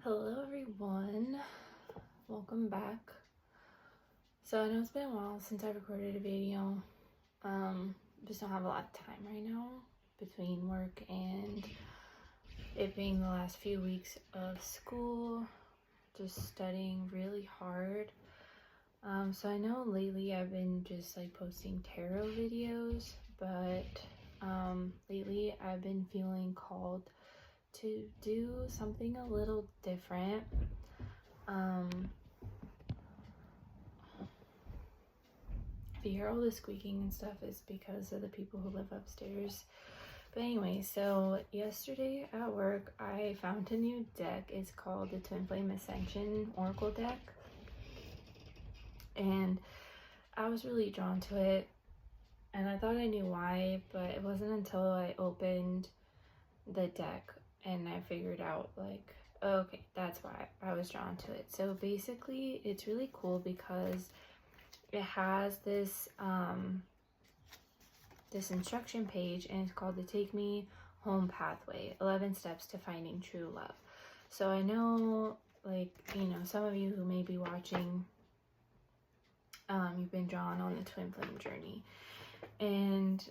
Hello everyone, welcome back. So I know it's been a while since I recorded a video. Just don't have a lot of time right now between work and it being the last few weeks of school, just studying really hard. So I know lately I've been just like posting tarot videos, but lately I've been feeling called to do something a little different. If you hear all the squeaking and stuff, it's because of the people who live upstairs. But anyway, so yesterday at work I found a new deck. It's called the Twin Flame Ascension Oracle deck, and I was really drawn to it, and I thought I knew why, but it wasn't until I opened the deck and I figured out, like, okay, that's why I was drawn to it. So basically it's really cool because it has this this instruction page, and it's called the Take Me Home Pathway, 11 Steps to Finding True Love. So I know, like, you know, some of you who may be watching, you've been drawn on the twin flame journey, and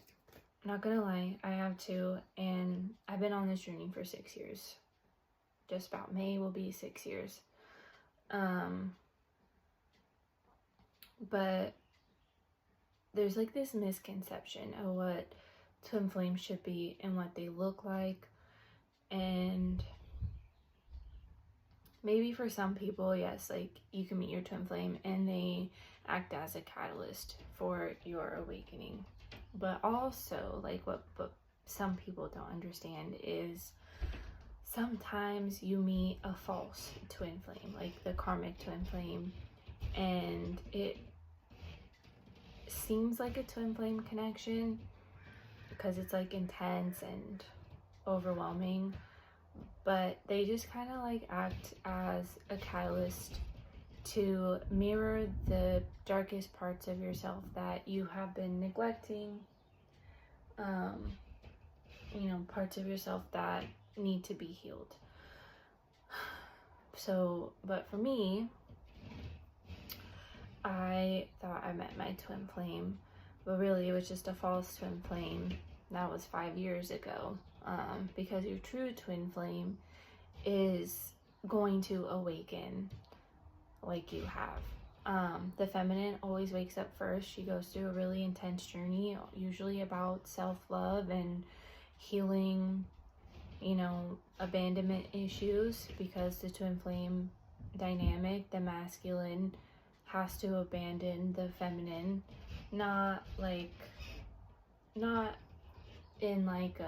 not gonna lie, I have too, and I've been on this journey for 6 years. Just about May will be 6 years. But there's like this misconception of what twin flames should be and what they look like, and maybe for some people, yes, like you can meet your twin flame and they act as a catalyst for your awakening. But also, like, what some people don't understand is sometimes you meet a false twin flame, like the karmic twin flame, and it seems like a twin flame connection because it's like intense and overwhelming, but they just kind of like act as a catalyst to mirror the darkest parts of yourself that you have been neglecting, you know, parts of yourself that need to be healed. So, but for me, I thought I met my twin flame, but really it was just a false twin flame. That was 5 years ago, because your true twin flame is going to awaken like you have. The feminine always wakes up first. She goes through a really intense journey, usually about self-love and healing, you know, abandonment issues, because the twin flame dynamic, the masculine has to abandon the feminine, not in like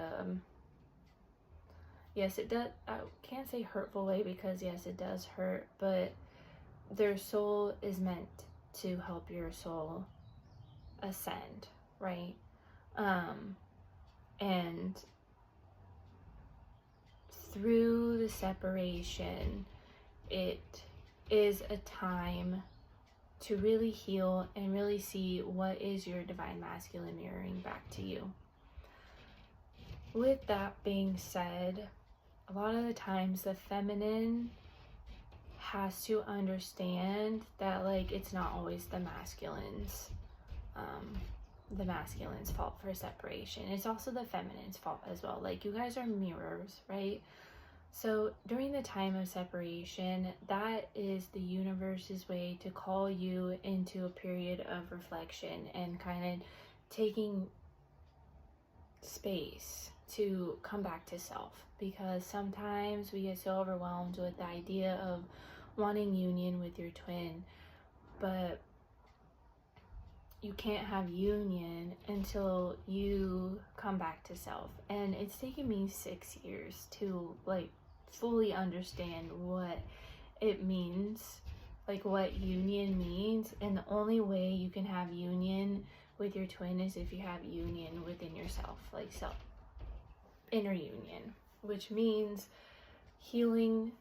yes, it does, I can't say hurtful way, because yes, it does hurt, but their soul is meant to help your soul ascend, right? And through the separation, it is a time to really heal and really see what is your divine masculine mirroring back to you. With that being said, a lot of the times the feminine has to understand that, like, it's not always the masculine's fault for separation. It's also the feminine's fault as well. Like, you guys are mirrors, right? So during the time of separation, that is the universe's way to call you into a period of reflection and kind of taking space to come back to self, because sometimes we get so overwhelmed with the idea of wanting union with your twin, but you can't have union until you come back to self. And it's taken me 6 years to like fully understand what it means, like what union means. And the only way you can have union with your twin is if you have union within yourself, like self inner union, which means healing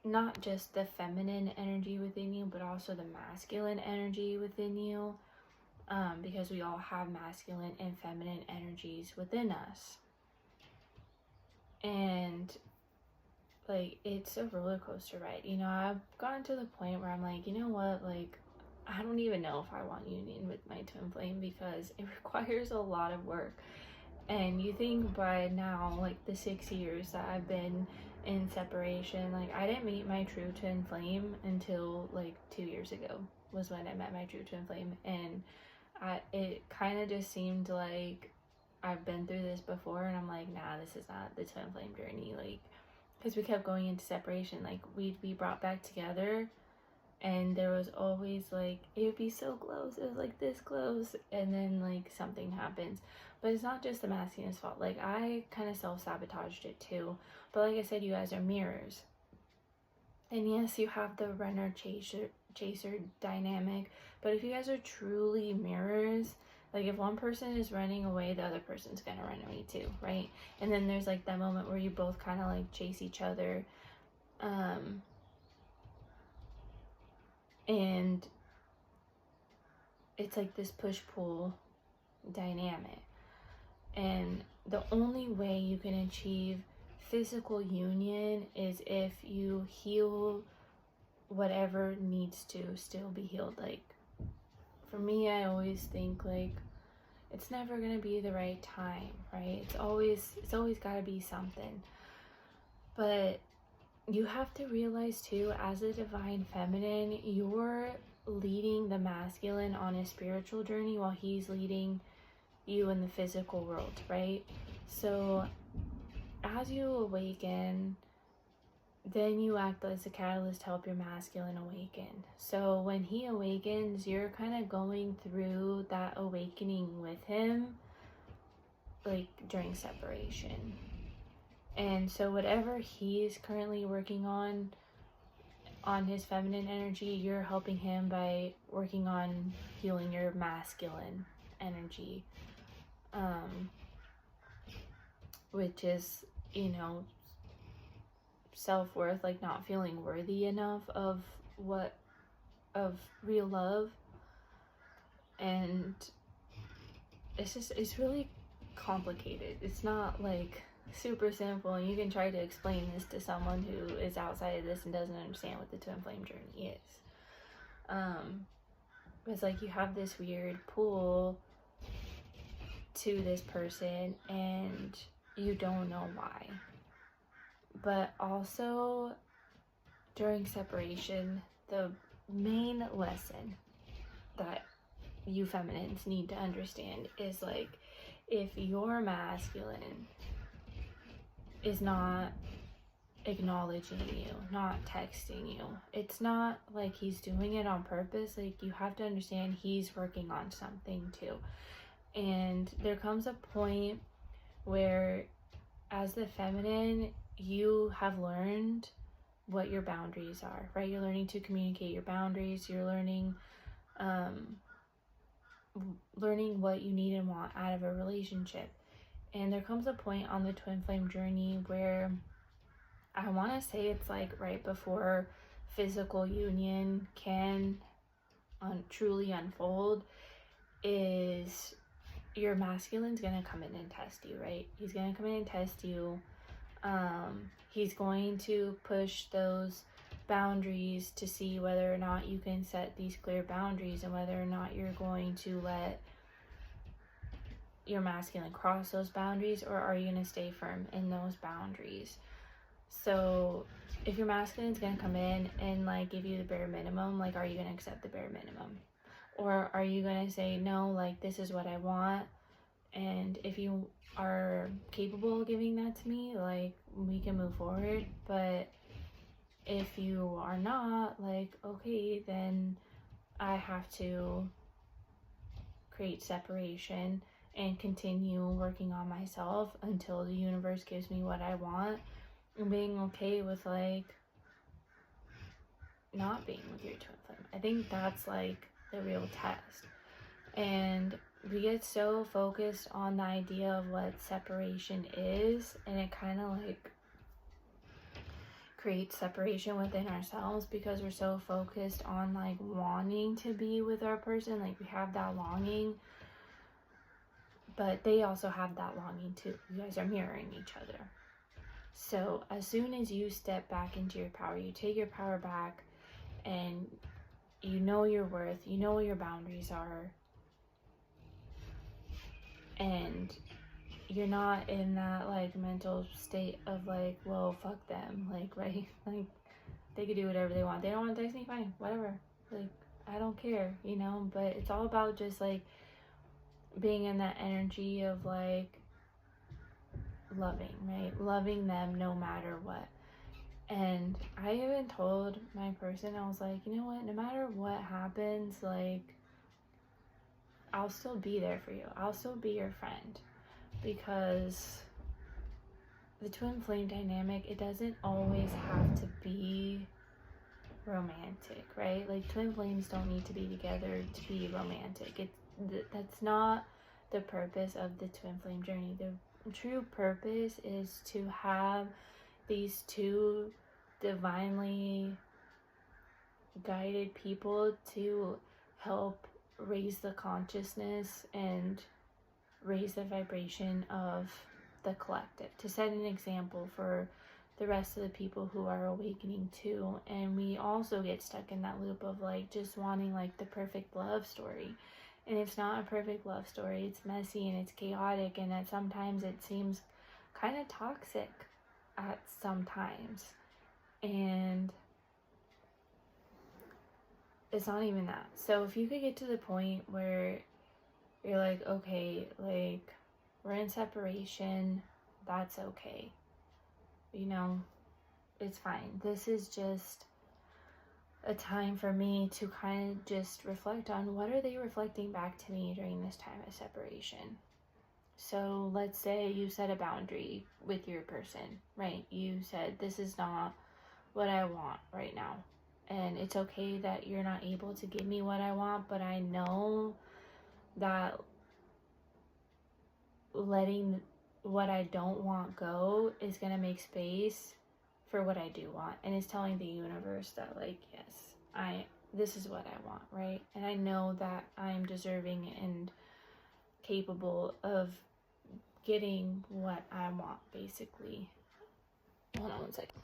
not just the feminine energy within you, but also the masculine energy within you, because we all have masculine and feminine energies within us. And like, it's a roller coaster ride. You know, I've gotten to the point where I'm like, you know what, like, I don't even know if I want union with my twin flame, because it requires a lot of work. And you think by now, like the 6 years that I've been in separation, like I didn't meet my true twin flame until like 2 years ago was when I met my true twin flame. And it kind of just seemed like I've been through this before, and I'm like, nah, this is not the twin flame journey. Like, because we kept going into separation, like we'd be brought back together, and there was always like, it would be so close, it was like this close, and then like something happens. But it's not just the masculine's fault. Like, I kind of self-sabotaged it too. But like I said, you guys are mirrors. And yes, you have the runner chaser dynamic, but if you guys are truly mirrors, like if one person is running away, the other person's gonna run away too, right? And then there's like that moment where you both kind of like chase each other, and it's like this push-pull dynamic. And the only way you can achieve physical union is if you heal whatever needs to still be healed. Like, for me, I always think like it's never gonna be the right time, right? It's always got to be something. But you have to realize too, as a divine feminine, you're leading the masculine on a spiritual journey while he's leading you in the physical world, right? So as you awaken, then you act as a catalyst to help your masculine awaken. So when he awakens, you're kind of going through that awakening with him, like during separation. And so whatever he's currently working on his feminine energy, you're helping him by working on healing your masculine energy, which is, you know, self-worth, like not feeling worthy enough of real love. And it's really complicated. It's not like super simple, and you can try to explain this to someone who is outside of this and doesn't understand what the twin flame journey is. It's like you have this weird pull to this person and you don't know why. But also during separation, the main lesson that you feminines need to understand is like, if your masculine is not acknowledging you, not texting you, it's not like he's doing it on purpose. Like, you have to understand he's working on something too. And there comes a point where, as the feminine, you have learned what your boundaries are, right? You're learning to communicate your boundaries. You're learning what you need and want out of a relationship. And there comes a point on the twin flame journey where I want to say it's like right before physical union can truly unfold, is your masculine's gonna come in and test you, right? He's gonna come in and test you. He's going to push those boundaries to see whether or not you can set these clear boundaries, and whether or not you're going to let your masculine cross those boundaries, or are you going to stay firm in those boundaries. So if your masculine's going to come in and like give you the bare minimum, like, are you going to accept the bare minimum? Or are you going to say, no, like, this is what I want, and if you are capable of giving that to me, like, we can move forward. But if you are not, like, okay, then I have to create separation and continue working on myself until the universe gives me what I want, and being okay with like not being with your twin flame. I think that's like the real test. And we get so focused on the idea of what separation is, and it kind of like create separation within ourselves, because we're so focused on like wanting to be with our person. Like, we have that longing, but they also have that longing too. You guys are mirroring each other. So as soon as you step back into your power, you take your power back, and you know your worth, you know what your boundaries are, and you're not in that like mental state of like, well, fuck them, like, right? Like, they could do whatever they want. They don't want to text me, fine, whatever. Like, I don't care, you know? But it's all about just like being in that energy of like loving, right? Loving them no matter what. And I even told my person, I was like, you know what? No matter what happens, like, I'll still be there for you. I'll still be your friend. Because the twin flame dynamic, it doesn't always have to be romantic, right? Like, twin flames don't need to be together to be romantic. That's not the purpose of the twin flame journey. The true purpose is to have these two divinely guided people to help raise the consciousness and raise the vibration of the collective, to set an example for the rest of the people who are awakening too. And we also get stuck in that loop of like just wanting like the perfect love story, and it's not a perfect love story. It's messy and it's chaotic, and at sometimes it seems kind of toxic at sometimes, and it's not even that. So if you could get to the point where you're like, okay, like, we're in separation, that's okay, you know, it's fine. This is just a time for me to kind of just reflect on what are they reflecting back to me during this time of separation. So let's say you set a boundary with your person, right? You said, this is not what I want right now. And it's okay that you're not able to give me what I want, but I know that letting what I don't want go is going to make space for what I do want. And it's telling the universe that, like, yes, this is what I want, right? And I know that I'm deserving and capable of getting what I want, basically. Hold on one second.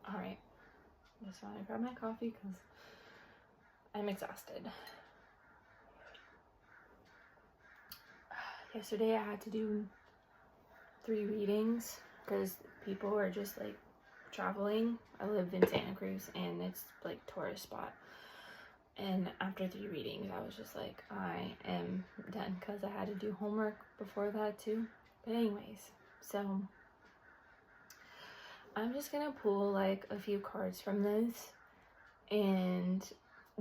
All right. Just want to grab my coffee because I'm exhausted. Yesterday I had to do 3 readings because people were just like traveling. I lived in Santa Cruz and it's like tourist spot. And after 3 readings, I was just like, I am done, because I had to do homework before that too. But anyways, so I'm just gonna pull like a few cards from this, and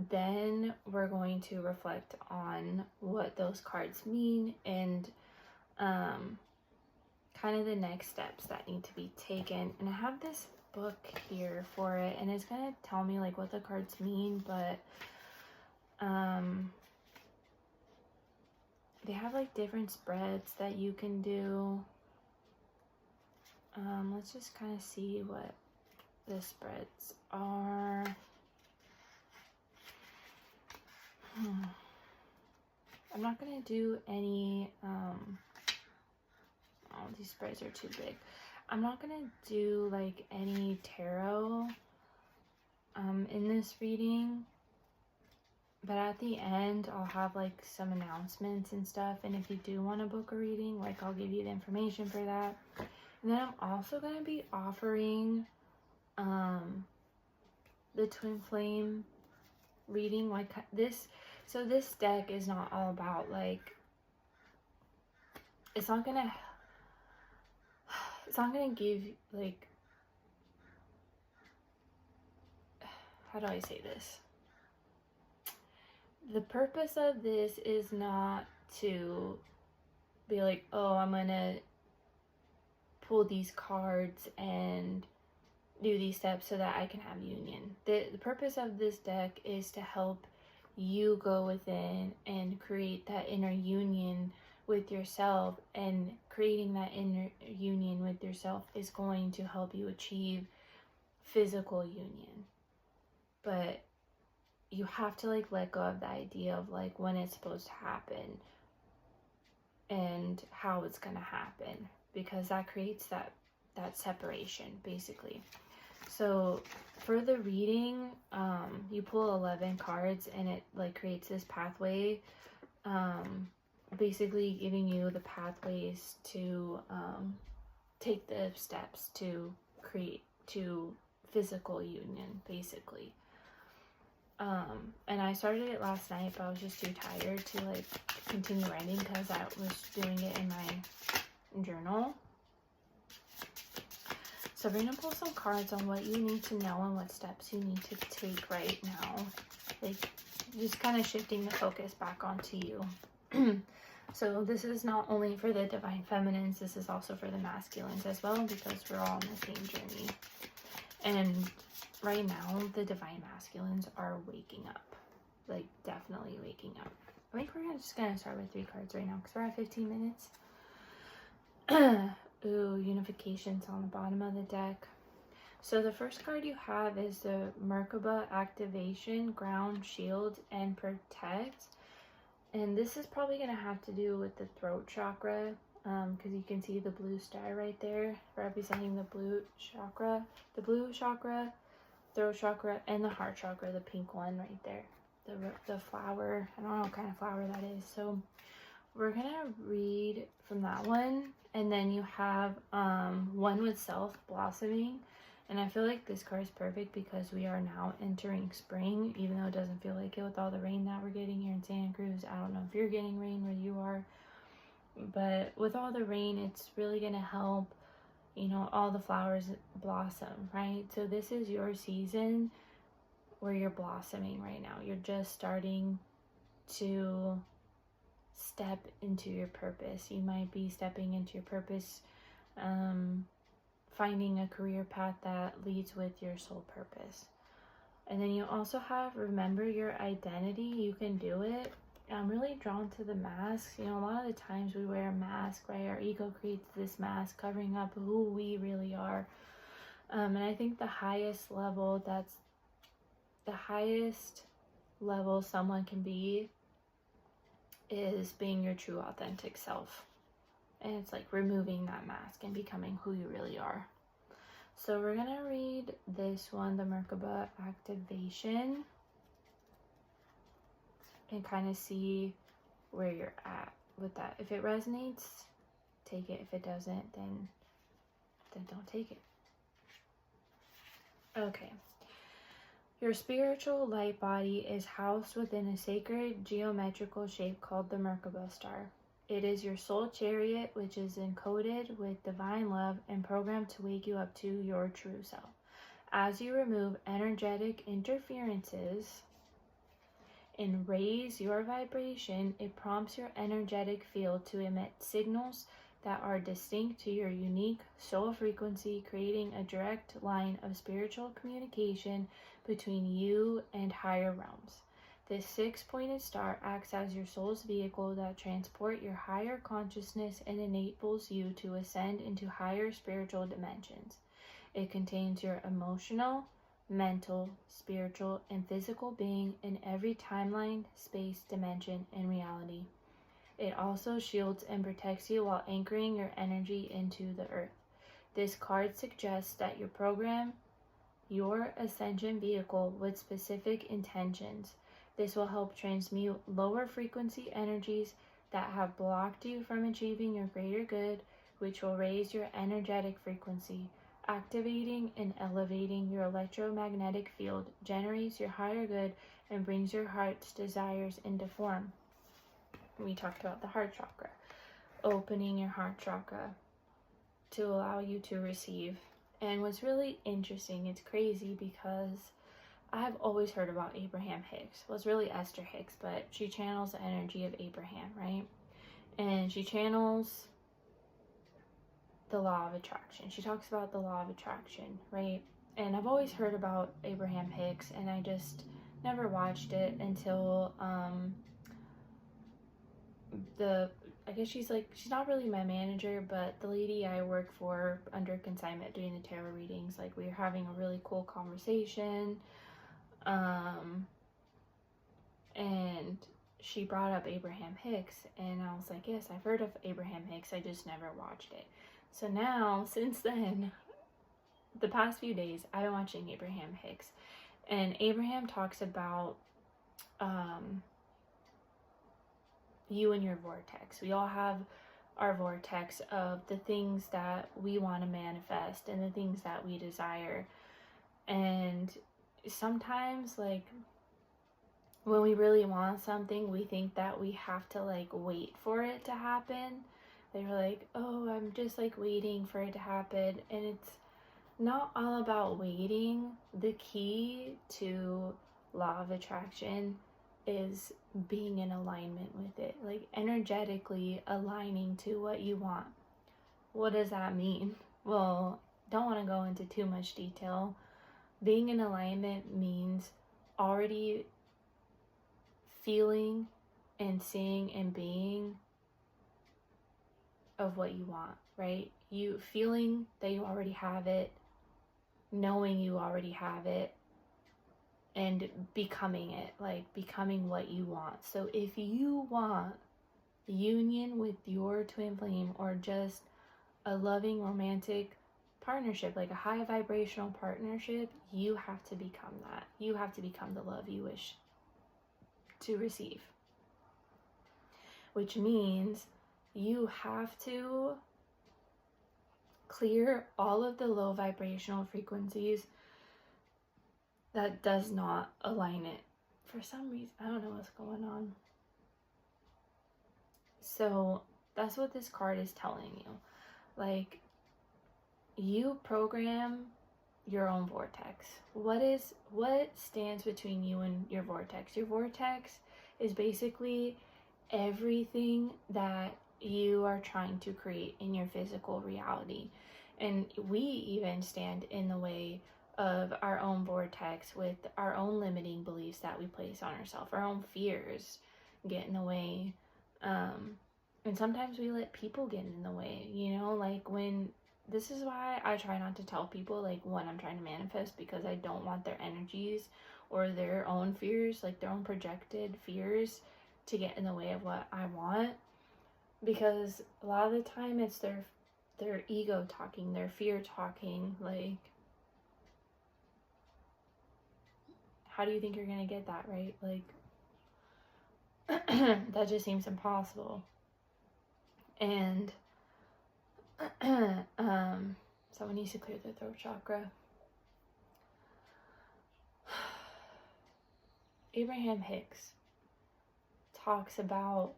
then we're going to reflect on what those cards mean and kind of the next steps that need to be taken. And I have this book here for it, and it's gonna tell me like what the cards mean, but they have like different spreads that you can do. Let's just kind of see what the spreads are. I'm not gonna do any oh, these spreads are too big. I'm not gonna do like any tarot in this reading, but at the end I'll have like some announcements and stuff, and if you do want to book a reading, like, I'll give you the information for that. And then I'm also going to be offering the twin flame reading like this. So this deck is not all about like, it's not gonna give like, how do I say this? The purpose of this is not to be like, oh, I'm gonna pull these cards and do these steps so that I can have union. The purpose of this deck is to help you go within and create that inner union with yourself, and creating that inner union with yourself is going to help you achieve physical union. But you have to like let go of the idea of like when it's supposed to happen and how it's gonna happen, because that creates that that separation, basically. So for the reading, you pull 11 cards, and it like creates this pathway, basically giving you the pathways to take the steps to create to physical union, basically. And I started it last night, but I was just too tired to like continue writing because I was doing it in my journal. So we're going to pull some cards on what you need to know and what steps you need to take right now. Like, just kind of shifting the focus back onto you. So this is not only for the divine feminines, this is also for the masculines as well, because we're all on the same journey. And right now, the divine masculines are waking up. Like, definitely waking up. I think we're just going to start with 3 cards right now, because we're at 15 minutes. Ooh, unification's on the bottom of the deck. So the first card you have is the Merkaba activation, ground, shield, and protect. And this is probably going to have to do with the throat chakra, because you can see the blue star right there representing the blue chakra, throat chakra, and the heart chakra, the pink one right there, the flower. I don't know what kind of flower that is. So we're gonna read from that one, and then you have one with self blossoming. And I feel like this card is perfect because we are now entering spring, even though it doesn't feel like it with all the rain that we're getting here in Santa Cruz. I don't know if you're getting rain where you are, but with all the rain, it's really going to help, you know, all the flowers blossom, right? So this is your season where you're blossoming right now. You're just starting to step into your purpose. You might be stepping into your purpose, finding a career path that leads with your soul purpose. And then you also have remember your identity. You can do it. I'm really drawn to the masks. You know, a lot of the times we wear a mask, right? Our ego creates this mask covering up who we really are. And I think the highest level, that's the highest level someone can be, is being your true authentic self. And it's like removing that mask and becoming who you really are. So we're going to read this one, the Merkaba activation, and kind of see where you're at with that. If it resonates, take it. If it doesn't, then don't take it. Okay. Your spiritual light body is housed within a sacred geometrical shape called the Merkaba star. It is your soul chariot, which is encoded with divine love and programmed to wake you up to your true self. As you remove energetic interferences and raise your vibration, it prompts your energetic field to emit signals that are distinct to your unique soul frequency, creating a direct line of spiritual communication between you and higher realms. This 6-pointed star acts as your soul's vehicle that transport your higher consciousness and enables you to ascend into higher spiritual dimensions. It contains your emotional, mental, spiritual, and physical being in every timeline, space, dimension, and reality. It also shields and protects you while anchoring your energy into the earth. This card suggests that you program your ascension vehicle with specific intentions. This will help transmute lower frequency energies that have blocked you from achieving your greater good, which will raise your energetic frequency, activating and elevating your electromagnetic field, generates your higher good, and brings your heart's desires into form. We talked about the heart chakra, opening your heart chakra to allow you to receive. And what's really interesting, it's crazy because I've always heard about Abraham Hicks. Well, it's really Esther Hicks, but she channels the energy of Abraham, right? And she channels the law of attraction. She talks about the law of attraction, right? And I've always heard about Abraham Hicks, and I just never watched it until I guess she's not really my manager, but the lady I work for under consignment doing the tarot readings, like we were having a really cool conversation. And she brought up Abraham Hicks, and I was like, yes, I've heard of Abraham Hicks, I just never watched it. So now, since then, the past few days, I've been watching Abraham Hicks. And Abraham talks about you and your vortex. We all have our vortex of the things that we want to manifest and the things that we desire. And sometimes, like, when we really want something, we think that we have to, like, wait for it to happen. They're like, oh, I'm just, like, waiting for it to happen. And it's not all about waiting. The key to law of attraction is being in alignment with it, like energetically aligning to what you want. What does that mean? Well, don't want to go into too much detail. Being in alignment means already feeling and seeing and being of what you want, right? You feeling that you already have it, knowing you already have it, and becoming it, like becoming what you want. So if you want union with your twin flame, or just a loving romantic partnership, like a high vibrational partnership, you have to become that. You have to become the love you wish to receive, which means you have to clear all of the low vibrational frequencies that does not align it. For some reason, I don't know what's going on. So that's what this card is telling you. Like, you program your own vortex. What stands between you and your vortex? Your vortex is basically everything that you are trying to create in your physical reality. And we even stand in the way of our own vortex with our own limiting beliefs that we place on ourselves. Our own fears get in the way. And sometimes we let people get in the way, you know, like this is why I try not to tell people, like, when I'm trying to manifest, because I don't want their energies or their own fears, like their own projected fears, to get in the way of what I want. Because a lot of the time it's their ego talking, their fear talking, like, how do you think you're gonna get that, right? Like, that just seems impossible. And someone needs to clear their throat chakra. Abraham Hicks talks about,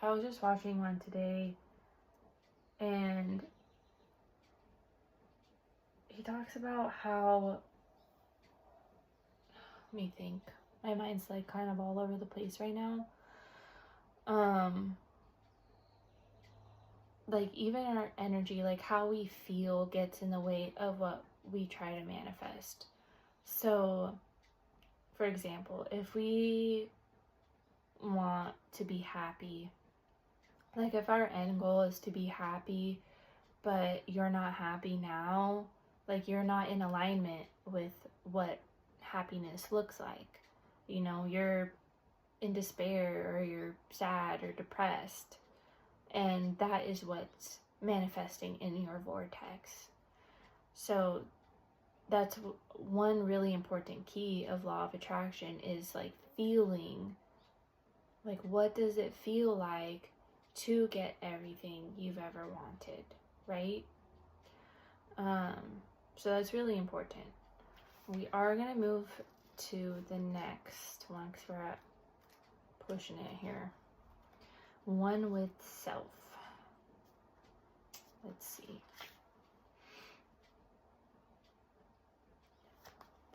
I was just watching one today, and he talks about how, let me think, my mind's like kind of all over the place right now. Like, even our energy, like how we feel, gets in the way of what we try to manifest. So, for example, if we want to be happy, like if our end goal is to be happy, but you're not happy now, like you're not in alignment with what happiness looks like. You know, you're in despair, or you're sad or depressed, and that is what's manifesting in your vortex. So that's one really important key of law of attraction, is like feeling, like, what does it feel like to get everything you've ever wanted, right? So that's really important. We are going to move to the next one, because we're at pushing it here. One with self. Let's see.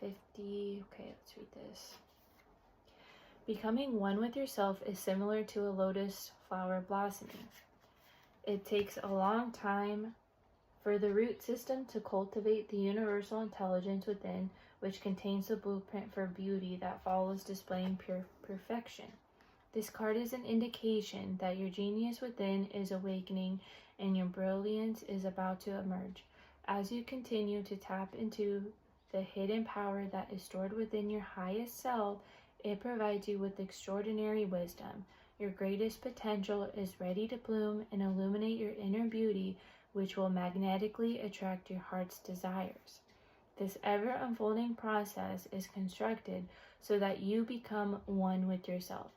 50. Okay, let's read this. Becoming one with yourself is similar to a lotus flower blossoming. It takes a long time for the root system to cultivate the universal intelligence within, which contains the blueprint for beauty that follows displaying pure perfection. This card is an indication that your genius within is awakening and your brilliance is about to emerge. As you continue to tap into the hidden power that is stored within your highest self, it provides you with extraordinary wisdom. Your greatest potential is ready to bloom and illuminate your inner beauty, which will magnetically attract your heart's desires. This ever-unfolding process is constructed so that you become one with yourself.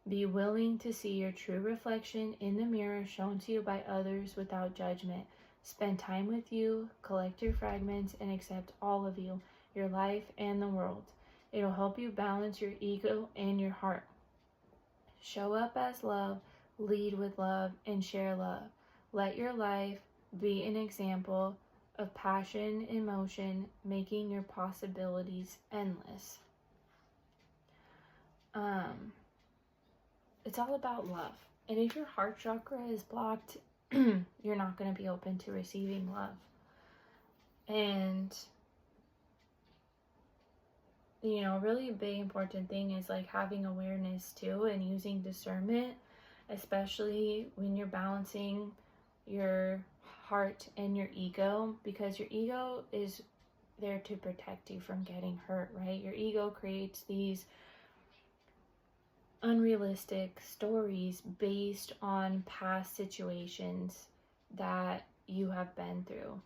Be willing to see your true reflection in the mirror shown to you by others without judgment. Spend time with you, collect your fragments, and accept all of you, your life, and the world. It'll help you balance your ego and your heart. Show up as love, lead with love, and share love. Let your life be an example of passion and motion, making your possibilities endless. It's all about love. And if your heart chakra is blocked, you're not going to be open to receiving love. And, you know, really a big important thing is like having awareness too and using discernment, especially when you're balancing your heart and your ego, because your ego is there to protect you from getting hurt, right? Your ego creates these unrealistic stories based on past situations that you have been through.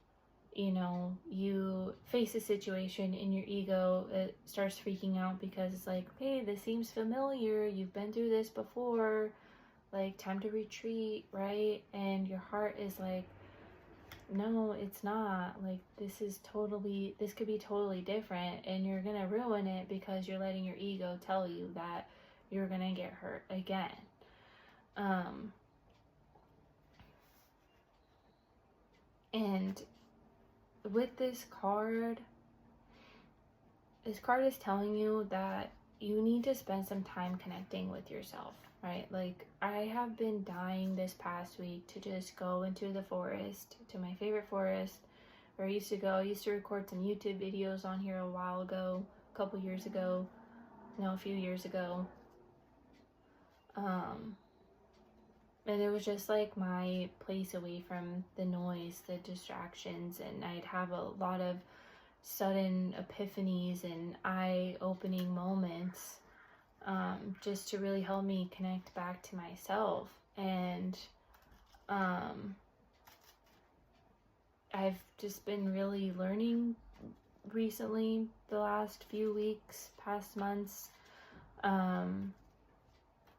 You know, you face a situation and your ego, it starts freaking out because it's like, hey, this seems familiar, you've been through this before, like time to retreat, right? And your heart is like, no, it's not. Like, this could be totally different, and you're gonna ruin it because you're letting your ego tell you that you're gonna get hurt again. And with this card is telling you that you need to spend some time connecting with yourself, right? Like, I have been dying this past week to just go into the forest, to my favorite forest where I used to go. I used to record some YouTube videos on here a while ago, a few years ago. And it was just like my place away from the noise, the distractions, and I'd have a lot of sudden epiphanies and eye-opening moments, just to really help me connect back to myself. And I've just been really learning recently, the last few weeks, past months.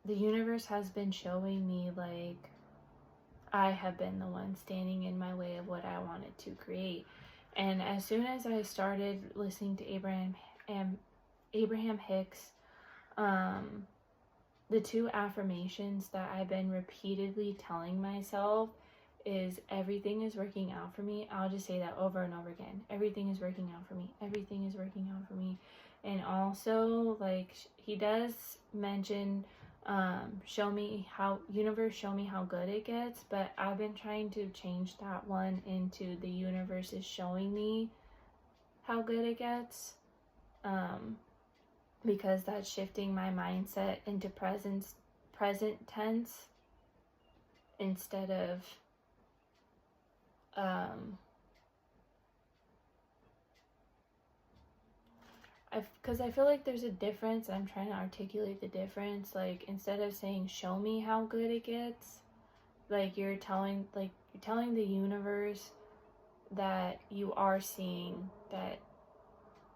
The universe has been showing me like I have been the one standing in my way of what I wanted to create. And as soon as I started listening to Abraham Hicks, the two affirmations that I've been repeatedly telling myself is everything is working out for me. I'll just say that over and over again. Everything is working out for me. Everything is working out for me. And also, like, he does mention, show me how good it gets, but I've been trying to change that one into the universe is showing me how good it gets, because that's shifting my mindset into present tense instead of because I feel like there's a difference. I'm trying to articulate the difference. Like, instead of saying show me how good it gets, like you're telling the universe that you are seeing that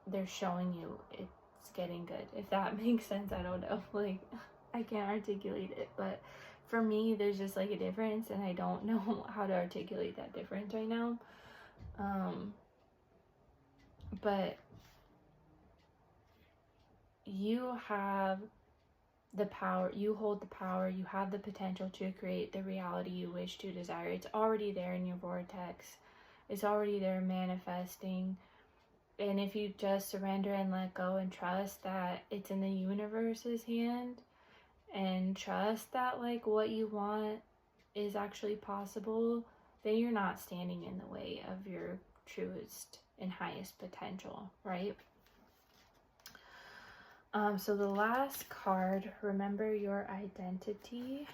they're showing you it's getting good. If that makes sense, I don't know. Like, I can't articulate it, but for me, there's just like a difference, and I don't know how to articulate that difference right now. But you have the power, you hold the power, you have the potential to create the reality you wish to desire. It's already there in your vortex. It's already there manifesting. And if you just surrender and let go and trust that it's in the universe's hand, and trust that like what you want is actually possible, then you're not standing in the way of your truest and highest potential, right? So the last card, remember your identity.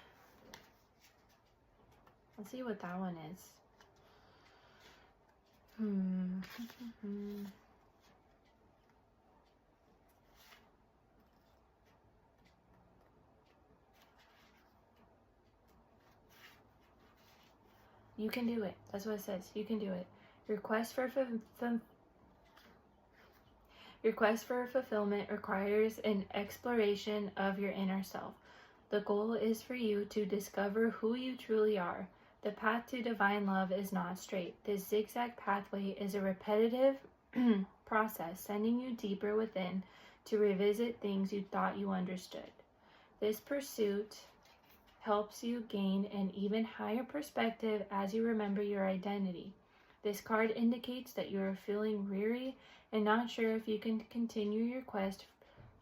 Let's see what that one is. You can do it. That's what it says. You can do it. Request for fulfillment requires an exploration of your inner self. The goal is for you to discover who you truly are. The path to divine love is not straight. This zigzag pathway is a repetitive process, sending you deeper within to revisit things you thought you understood. This pursuit helps you gain an even higher perspective as you remember your identity. This card indicates that you are feeling weary and not sure if you can continue your quest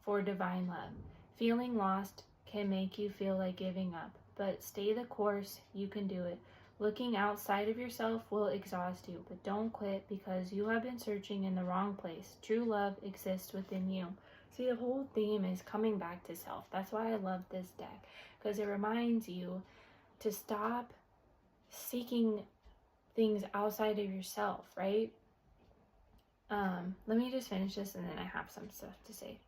for divine love. Feeling lost can make you feel like giving up, but stay the course. You can do it. Looking outside of yourself will exhaust you, but don't quit because you have been searching in the wrong place. True love exists within you. See, the whole theme is coming back to self. That's why I love this deck, because it reminds you to stop seeking things outside of yourself, right? Let me just finish this and then I have some stuff to say.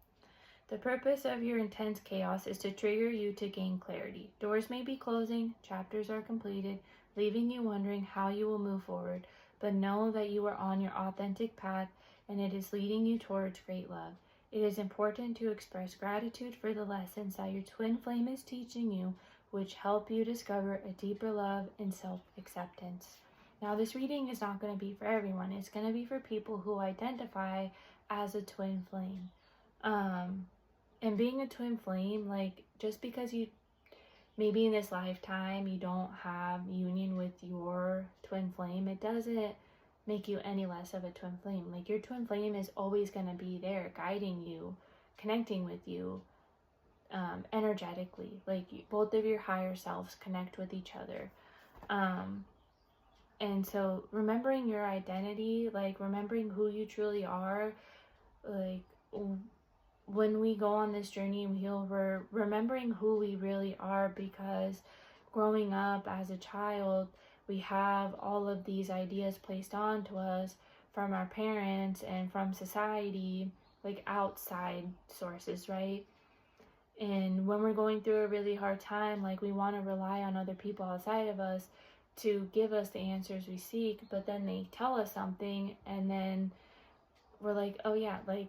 The purpose of your intense chaos is to trigger you to gain clarity. Doors may be closing, chapters are completed, leaving you wondering how you will move forward, but know that you are on your authentic path and it is leading you towards great love. It is important to express gratitude for the lessons that your twin flame is teaching you, which help you discover a deeper love and self-acceptance. Now, this reading is not going to be for everyone. It's going to be for people who identify as a twin flame. And being a twin flame, like, just because you, maybe in this lifetime, you don't have union with your twin flame, it doesn't make you any less of a twin flame. Like, your twin flame is always going to be there, guiding you, connecting with you, energetically. Like, both of your higher selves connect with each other. And so remembering your identity, like remembering who you truly are, like when we go on this journey and heal, we're remembering who we really are, because growing up as a child, we have all of these ideas placed onto us from our parents and from society, like outside sources, right? And when we're going through a really hard time, like we want to rely on other people outside of us to give us the answers we seek, but then they tell us something and then we're like, oh yeah, like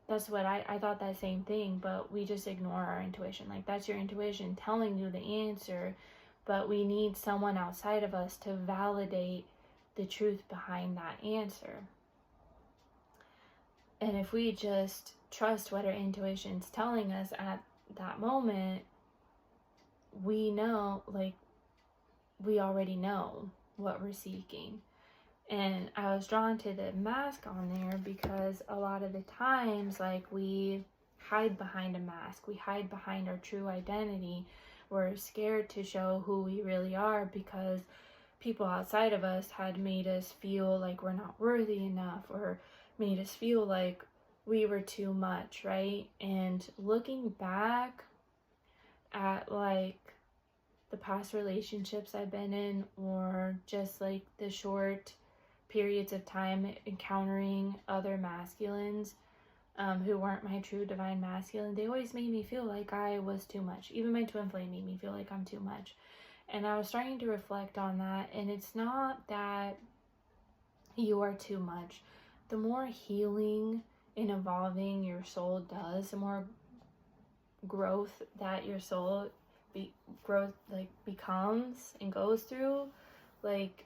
that's what I thought that same thing, but we just ignore our intuition. Like, that's your intuition telling you the answer, but we need someone outside of us to validate the truth behind that answer. And if we just trust what our intuition's telling us at that moment, we know, like, we already know what we're seeking. And I was drawn to the mask on there because a lot of the times, like, we hide behind a mask. We hide behind our true identity. We're scared to show who we really are because people outside of us had made us feel like we're not worthy enough, or made us feel like we were too much, right? And looking back at, like, the past relationships I've been in, or just like the short periods of time encountering other masculines who weren't my true divine masculine, they always made me feel like I was too much. Even my twin flame made me feel like I'm too much. And I was starting to reflect on that, and it's not that you are too much. The more healing and evolving your soul does, the more growth that your soul becomes and goes through, like,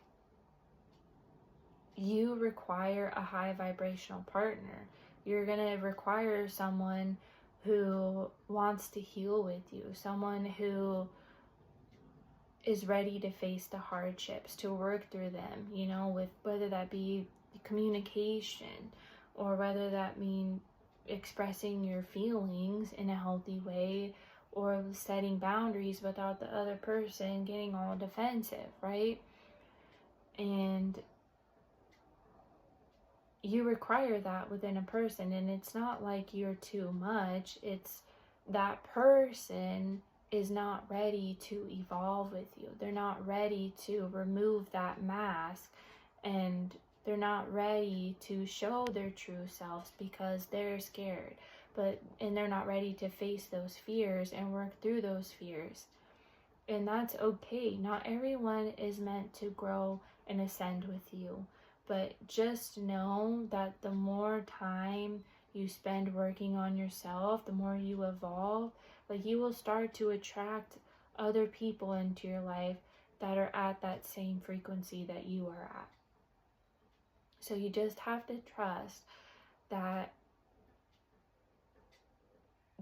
you require a high vibrational partner. You're gonna require someone who wants to heal with you, someone who is ready to face the hardships, to work through them, you know, with whether that be communication, or whether that mean expressing your feelings in a healthy way, or setting boundaries without the other person getting all defensive, right? And you require that within a person, and it's not like you're too much. It's that person is not ready to evolve with you. They're not ready to remove that mask, and they're not ready to show their true selves because they're scared. And they're not ready to face those fears and work through those fears. And that's okay. Not everyone is meant to grow and ascend with you. But just know that the more time you spend working on yourself, the more you evolve, like you will start to attract other people into your life that are at that same frequency that you are at. So you just have to trust that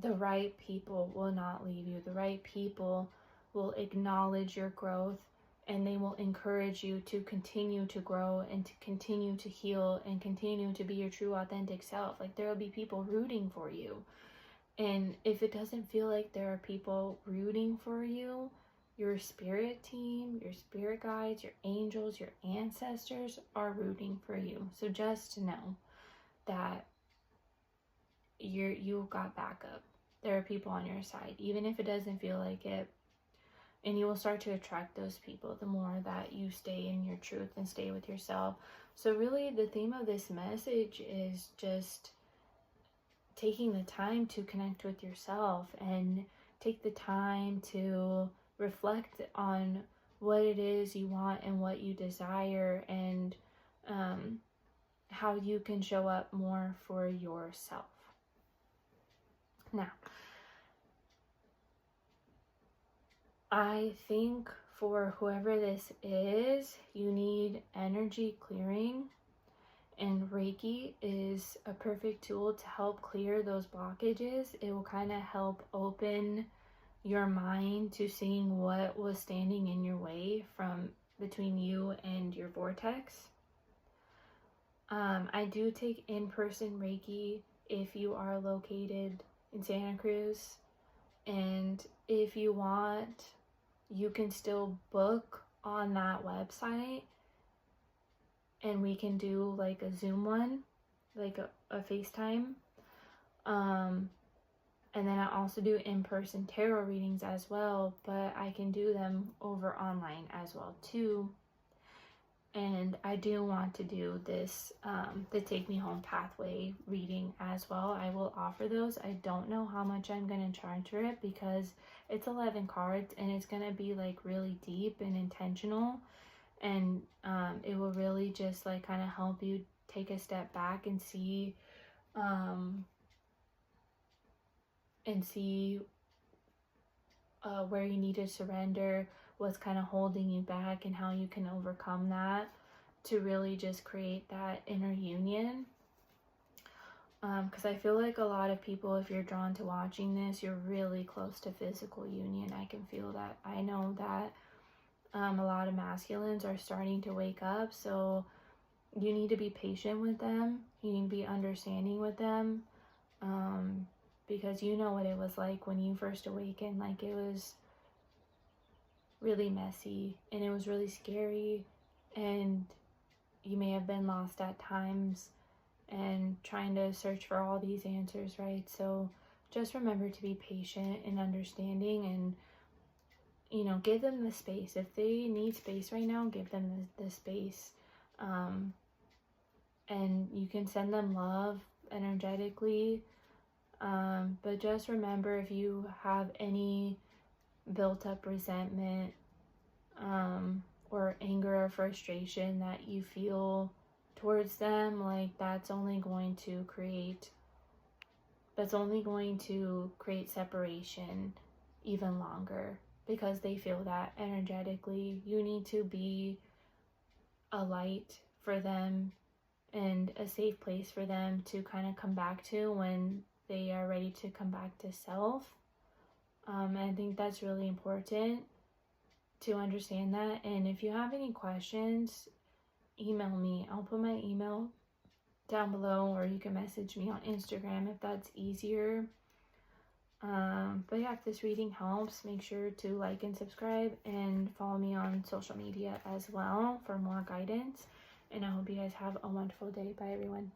the right people will not leave you. The right people will acknowledge your growth, and they will encourage you to continue to grow and to continue to heal and continue to be your true authentic self. Like, there will be people rooting for you. And if it doesn't feel like there are people rooting for you, your spirit team, your spirit guides, your angels, your ancestors are rooting for you. So just know that you got backup. There are people on your side, even if it doesn't feel like it. And you will start to attract those people the more that you stay in your truth and stay with yourself. So really, the theme of this message is just taking the time to connect with yourself and take the time to reflect on what it is you want and what you desire, and how you can show up more for yourself. Now, I think for whoever this is, you need energy clearing, and Reiki is a perfect tool to help clear those blockages. It will kind of help open your mind to seeing what was standing in your way from between you and your vortex. I do take in-person Reiki if you are located in Santa Cruz, and if you want, you can still book on that website, and we can do like a Zoom one, like a FaceTime. And then I also do in-person tarot readings as well, but I can do them over online as well too. And I do want to do this, the Take Me Home Pathway reading as well. I will offer those. I don't know how much I'm going to charge for it, because it's 11 cards and it's going to be like really deep and intentional. And it will really just like kind of help you take a step back and see where you need to surrender, what's kind of holding you back, and how you can overcome that to really just create that inner union. Because I feel like a lot of people, if you're drawn to watching this, you're really close to physical union. I can feel that. I know that a lot of masculines are starting to wake up, so you need to be patient with them. You need to be understanding with them, because you know what it was like when you first awakened. Like, it was really messy and it was really scary, and you may have been lost at times and trying to search for all these answers, right? So just remember to be patient and understanding, and give them the space. If they need space right now, give them the space. And you can send them love energetically. But just remember, if you have any built up resentment, or anger or frustration that you feel towards them, like that's only going to create separation even longer, because they feel that energetically. You need to be a light for them and a safe place for them to kind of come back to when they are ready to come back to self. And I think that's really important to understand that. And if you have any questions, email me. I'll put my email down below, or you can message me on Instagram if that's easier. But yeah, if this reading helps, make sure to like and subscribe, and follow me on social media as well for more guidance. And I hope you guys have a wonderful day. Bye, everyone.